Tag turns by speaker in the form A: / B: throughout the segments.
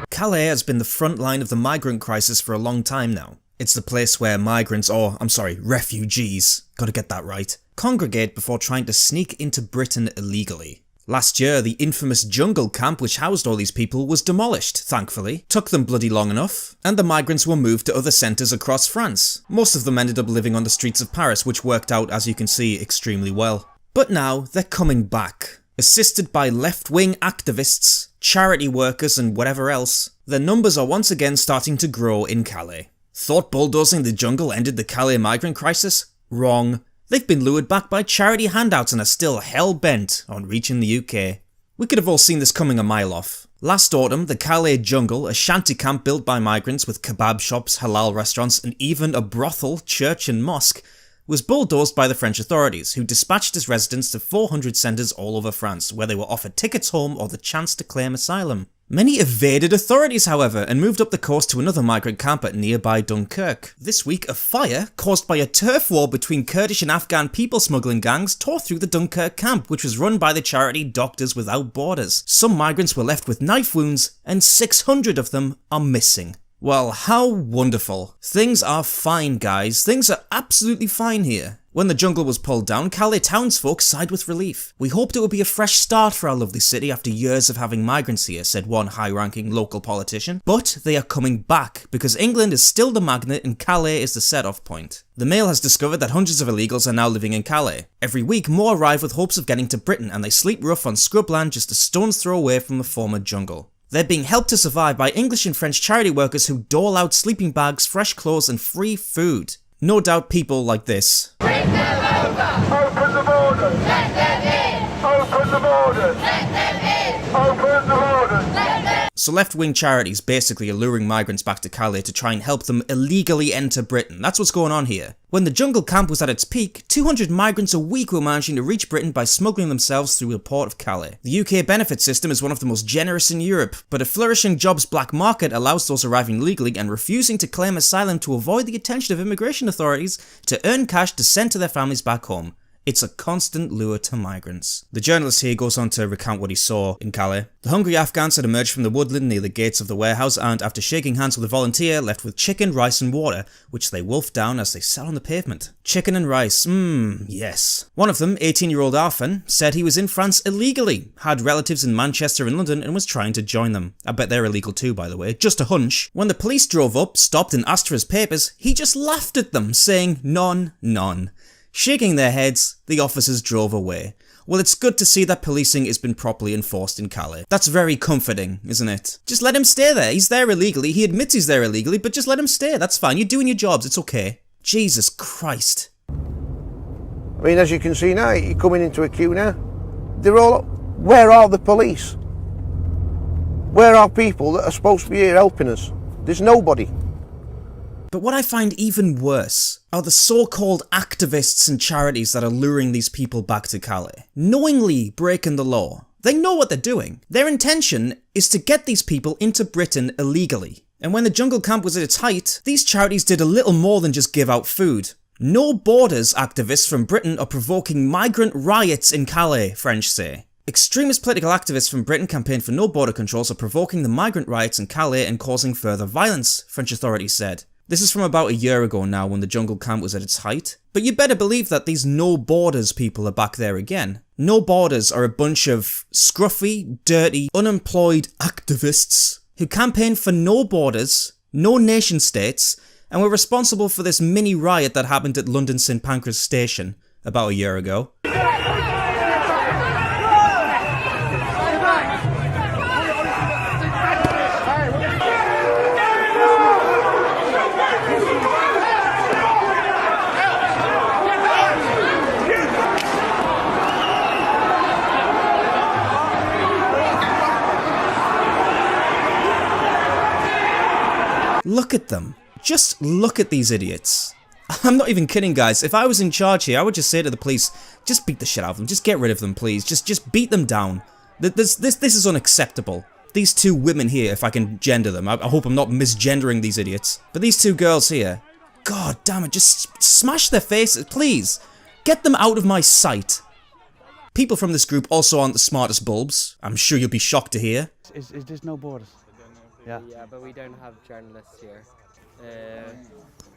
A: Calais has been the front line of the migrant crisis for a long time now. It's the place where migrants, or refugees, gotta get that right, congregate before trying to sneak into Britain illegally. Last year, the infamous jungle camp which housed all these people was demolished, thankfully. Took them bloody long enough, and the migrants were moved to other centres across France. Most of them ended up living on the streets of Paris, which worked out, as you can see, extremely well. But now, they're coming back. Assisted by left-wing activists, charity workers and whatever else, their numbers are once again starting to grow in Calais. Thought bulldozing the jungle ended the Calais migrant crisis? Wrong. They've been lured back by charity handouts and are still hell-bent on reaching the UK. We could have all seen this coming a mile off. Last autumn, the Calais jungle, a shanty camp built by migrants with kebab shops, halal restaurants and even a brothel, church and mosque, was bulldozed by the French authorities, who dispatched its residents to 400 centres all over France, where they were offered tickets home or the chance to claim asylum. Many evaded authorities, however, and moved up the coast to another migrant camp at nearby Dunkirk. This week, a fire, caused by a turf war between Kurdish and Afghan people smuggling gangs, tore through the Dunkirk camp, which was run by the charity Doctors Without Borders. Some migrants were left with knife wounds, and 600 of them are missing. Well, how wonderful. Things are fine, guys. Things are absolutely fine here. When the jungle was pulled down, Calais townsfolk sighed with relief. We hoped it would be a fresh start for our lovely city after years of having migrants here, said one high-ranking local politician. But they are coming back, because England is still the magnet and Calais is the set-off point. The Mail has discovered that hundreds of illegals are now living in Calais. Every week, more arrive with hopes of getting to Britain, and they sleep rough on scrubland just a stone's throw away from the former jungle. They're being helped to survive by English and French charity workers who dole out sleeping bags, fresh clothes and free food. No doubt people like this.
B: Bring them over! Open the borders! Let them in! Open the borders! Let them in! Open the borders! Let them in!
A: So left-wing charities basically are luring migrants back to Calais to try and help them illegally enter Britain. That's what's going on here. When the jungle camp was at its peak, 200 migrants a week were managing to reach Britain by smuggling themselves through the port of Calais. The UK benefit system is one of the most generous in Europe, but a flourishing jobs black market allows those arriving legally and refusing to claim asylum to avoid the attention of immigration authorities to earn cash to send to their families back home. It's a constant lure to migrants. The journalist here goes on to recount what he saw in Calais. The hungry Afghans had emerged from the woodland near the gates of the warehouse and, after shaking hands with a volunteer, left with chicken, rice and water, which they wolfed down as they sat on the pavement. Chicken and rice, yes. One of them, 18-year-old Arfan, said he was in France illegally, had relatives in Manchester and London and was trying to join them. I bet they're illegal too, by the way, just a hunch. When the police drove up, stopped and asked for his papers, he just laughed at them, saying none. Shaking their heads, the officers drove away. Well, it's good to see that policing has been properly enforced in Calais. That's very comforting, isn't it? Just let him stay there. He's there illegally. He admits he's there illegally, but just let him stay. That's fine. You're doing your jobs. It's okay. Jesus Christ.
C: I mean, as you can see now, you're coming into a queue now. They're all... Where are the police? Where are people that are supposed to be here helping us? There's nobody.
A: But what I find even worse are the so-called activists and charities that are luring these people back to Calais, knowingly breaking the law. They know what they're doing. Their intention is to get these people into Britain illegally. And when the jungle camp was at its height, these charities did a little more than just give out food. No Borders activists from Britain are provoking migrant riots in Calais, French say. Extremist political activists from Britain campaign for no border controls are provoking the migrant riots in Calais and causing further violence, French authorities said. This is from about a year ago now when the jungle camp was at its height. But you better believe that these No Borders people are back there again. No Borders are a bunch of scruffy, dirty, unemployed activists who campaign for no borders, no nation states, and were responsible for this mini riot that happened at London St Pancras Station about a year ago. Look at them. Just look at these idiots. I'm not even kidding, guys. If I was in charge here, I would just say to the police, just beat the shit out of them. Just get rid of them, please. Just beat them down. This is unacceptable. These two women here, if I can gender them, I hope I'm not misgendering these idiots, but these two girls here, god damn it, just smash their faces, please. Get them out of my sight. People from this group also aren't the smartest bulbs. I'm sure you'll be shocked to hear.
D: Is there's no borders? Yeah.
E: Yeah, but we don't have journalists here.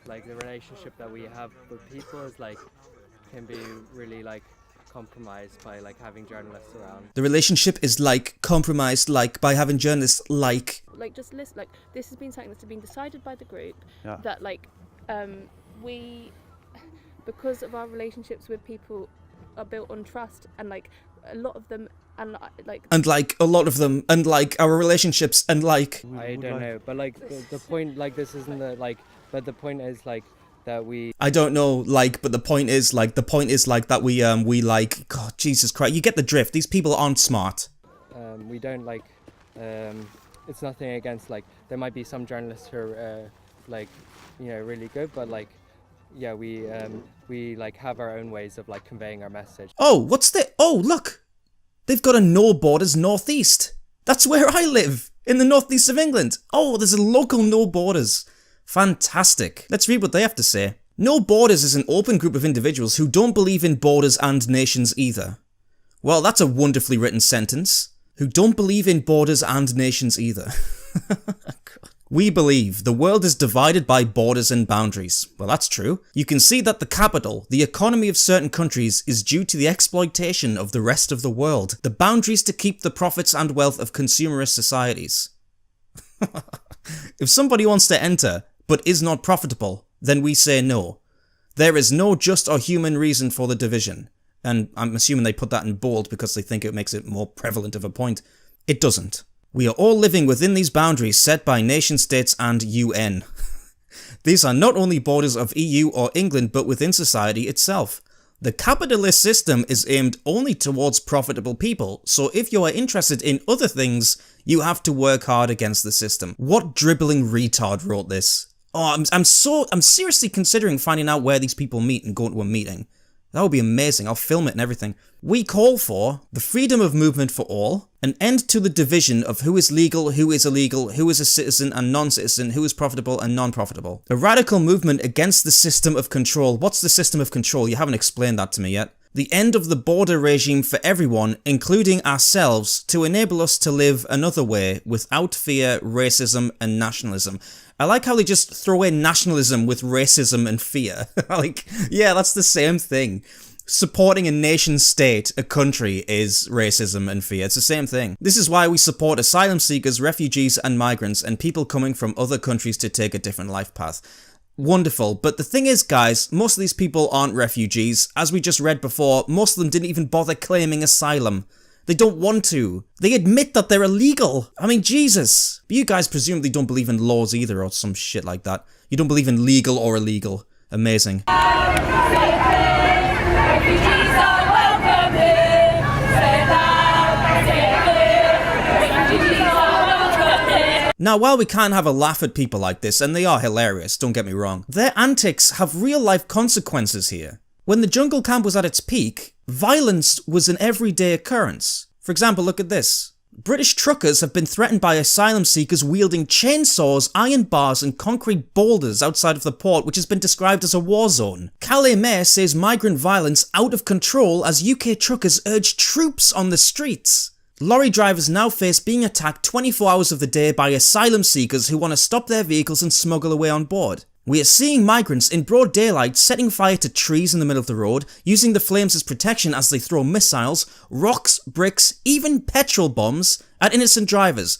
E: Like the relationship that we have with people is like can be really like compromised by like having journalists around.
A: The relationship is like compromised like by having journalists like
F: just list like this has been something that's been decided by the group that like we, because of our relationships with people are built on trust, and like a lot of them and a lot of them and like our relationships and like
E: I don't know, but like the point, like this isn't the like, but the point is like that we
A: I don't know, like, but the point is like that we like, god, Jesus Christ, you get the drift. These people aren't smart.
E: We don't like it's nothing against, like, there might be some journalists who are like, you know, really good, but like, yeah, we like have our own ways of like conveying our message.
A: Oh, what's the, oh look, they've got a no borders northeast. That's where I live, in the northeast of England. Oh, there's a local no borders. Fantastic. Let's read what they have to say. No borders is an open group of individuals who don't believe in borders and nations either. Well, that's a wonderfully written sentence. Who don't believe in borders and nations either. We believe the world is divided by borders and boundaries. Well, that's true. You can see that the capital, the economy of certain countries, is due to the exploitation of the rest of the world. The boundaries to keep the profits and wealth of consumerist societies. If somebody wants to enter, but is not profitable, then we say no. There is no just or human reason for the division. And I'm assuming they put that in bold because they think it makes it more prevalent of a point. It doesn't. We are all living within these boundaries set by nation states and UN. These are not only borders of EU or England, but within society itself. The capitalist system is aimed only towards profitable people, so if you are interested in other things, you have to work hard against the system. What dribbling retard wrote this? Oh, I'm seriously considering finding out where these people meet and going to a meeting. That would be amazing. I'll film it and everything. We call for the freedom of movement for all, an end to the division of who is legal, who is illegal, who is a citizen and non-citizen, who is profitable and non-profitable. A radical movement against the system of control. What's the system of control? You haven't explained that to me yet. The end of the border regime for everyone, including ourselves, to enable us to live another way without fear, racism and nationalism. I like how they just throw in nationalism with racism and fear. Like, yeah, that's the same thing. Supporting a nation state, a country, is racism and fear. It's the same thing. This is why we support asylum seekers, refugees and migrants and people coming from other countries to take a different life path. Wonderful, but the thing is, guys, most of these people aren't refugees. As we just read before, most of them didn't even bother claiming asylum. They don't want to. They admit that they're illegal. I mean, Jesus. But you guys presumably don't believe in laws either or some shit like that. You don't believe in legal or illegal. Amazing. Now, while we can't have a laugh at people like this, and they are hilarious, don't get me wrong, their antics have real-life consequences here. When the jungle camp was at its peak, violence was an everyday occurrence. For example, look at this. British truckers have been threatened by asylum seekers wielding chainsaws, iron bars and concrete boulders outside of the port, which has been described as a war zone. Calais Mayor says migrant violence out of control as UK truckers urge troops on the streets. Lorry drivers now face being attacked 24 hours of the day by asylum seekers who want to stop their vehicles and smuggle away on board. We are seeing migrants in broad daylight setting fire to trees in the middle of the road, using the flames as protection as they throw missiles, rocks, bricks, even petrol bombs at innocent drivers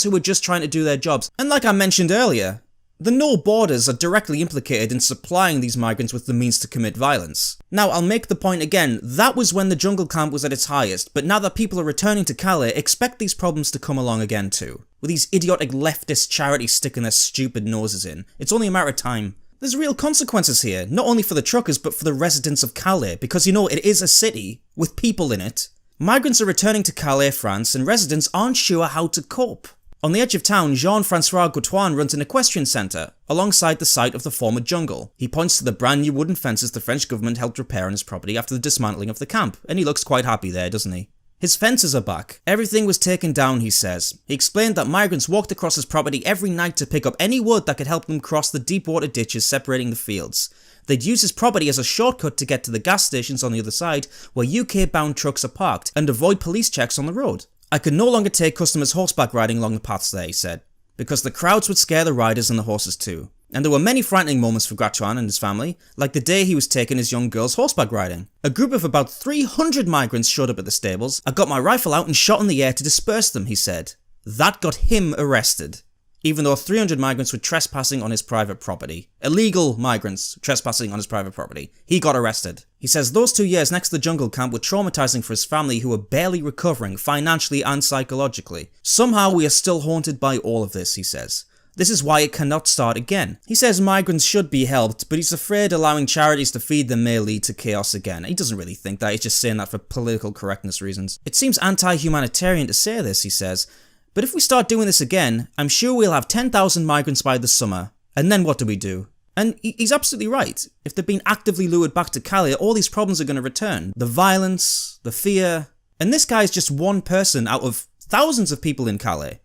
A: who were just trying to do their jobs. And like I mentioned earlier, the no borders are directly implicated in supplying these migrants with the means to commit violence. Now, I'll make the point again, that was when the jungle camp was at its highest, but now that people are returning to Calais, expect these problems to come along again too. With these idiotic leftist charities sticking their stupid noses in. It's only a matter of time. There's real consequences here, not only for the truckers but for the residents of Calais, because you know it is a city with people in it. Migrants are returning to Calais, France, and residents aren't sure how to cope. On the edge of town, Jean-Francois Gautoin runs an equestrian centre, alongside the site of the former jungle. He points to the brand new wooden fences the French government helped repair on his property after the dismantling of the camp, and he looks quite happy there, doesn't he? His fences are back. Everything was taken down, he says. He explained that migrants walked across his property every night to pick up any wood that could help them cross the deep water ditches separating the fields. They'd use his property as a shortcut to get to the gas stations on the other side where UK-bound trucks are parked and avoid police checks on the road. I could no longer take customers horseback riding along the paths there, he said, because the crowds would scare the riders and the horses too. And there were many frightening moments for Gratuan and his family, like the day he was taking his young girls horseback riding. A group of about 300 migrants showed up at the stables. I got my rifle out and shot in the air to disperse them, he said. That got him arrested. Even though 300 migrants were trespassing on his private property. Illegal migrants trespassing on his private property. He got arrested. He says those 2 years next to the jungle camp were traumatizing for his family who were barely recovering financially and psychologically. Somehow we are still haunted by all of this, he says. This is why it cannot start again. He says migrants should be helped, but he's afraid allowing charities to feed them may lead to chaos again. He doesn't really think that, he's just saying that for political correctness reasons. It seems anti-humanitarian to say this, he says, but if we start doing this again, I'm sure we'll have 10,000 migrants by the summer. And then what do we do? And he's absolutely right. If they're being actively lured back to Calais, all these problems are going to return. The violence, the fear. And this guy is just one person out of thousands of people in Calais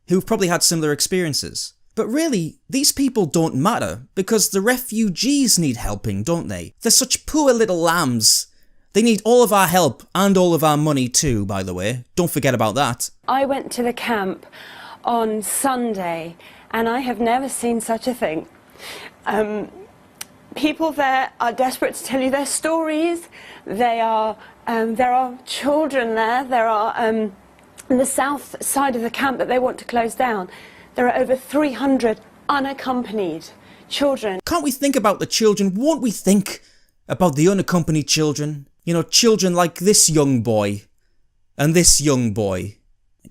A: who've probably had similar experiences. But really, these people don't matter because the refugees need helping, don't they? They're such poor little lambs. They need all of our help and all of our money too, by the way. Don't forget about that.
G: I went to the camp on Sunday and I have never seen such a thing. People there are desperate to tell you their stories. There are children there. There are in the south side of the camp that they want to close down. There are over 300 unaccompanied children.
A: Can't we think about the children? Won't we think about the unaccompanied children? You know, children like this young boy and this young boy.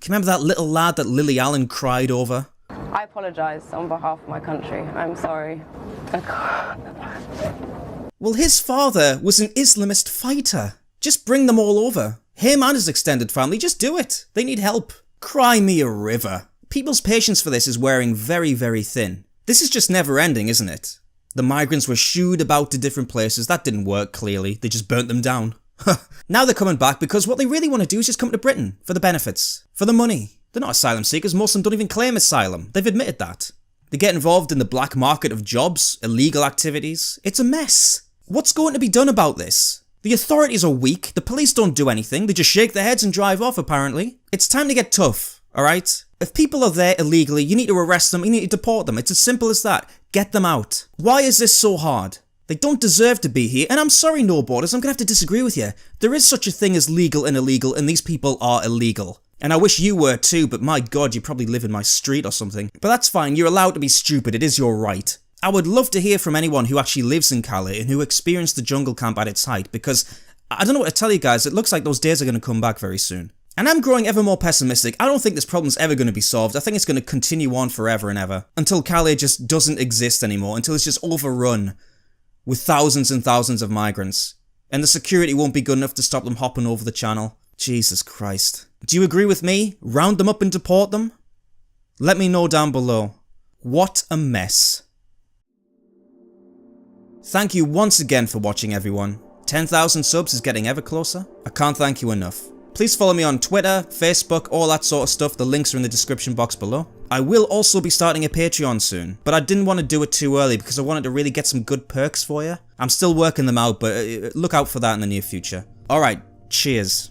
A: Can you remember that little lad that Lily Allen cried over?
H: I apologise on behalf of my country. I'm sorry.
A: Well, his father was an Islamist fighter. Just bring them all over. Him and his extended family, just do it. They need help. Cry me a river. People's patience for this is wearing very, very thin. This is just never ending, isn't it? The migrants were shooed about to different places. That didn't work, clearly. They just burnt them down. Now they're coming back because what they really want to do is just come to Britain. For the benefits. For the money. They're not asylum seekers. Most of them don't even claim asylum. They've admitted that. They get involved in the black market of jobs, illegal activities. It's a mess. What's going to be done about this? The authorities are weak. The police don't do anything. They just shake their heads and drive off, apparently. It's time to get tough. Alright? If people are there illegally, you need to arrest them, you need to deport them. It's as simple as that. Get them out. Why is this so hard? They don't deserve to be here, and I'm sorry, No Borders, I'm gonna have to disagree with you. There is such a thing as legal and illegal, and these people are illegal. And I wish you were too, but my god, you probably live in my street or something. But that's fine, you're allowed to be stupid, it is your right. I would love to hear from anyone who actually lives in Calais and who experienced the jungle camp at its height, because I don't know what to tell you guys, it looks like those days are gonna come back very soon. And I'm growing ever more pessimistic. I don't think this problem's ever going to be solved. I think it's going to continue on forever and ever. Until Calais just doesn't exist anymore. Until it's just overrun with thousands and thousands of migrants. And the security won't be good enough to stop them hopping over the channel. Jesus Christ. Do you agree with me? Round them up and deport them? Let me know down below. What a mess. Thank you once again for watching, everyone. 10,000 subs is getting ever closer. I can't thank you enough. Please follow me on Twitter, Facebook, all that sort of stuff. The links are in the description box below. I will also be starting a Patreon soon, but I didn't want to do it too early because I wanted to really get some good perks for you. I'm still working them out, but look out for that in the near future. Alright, cheers.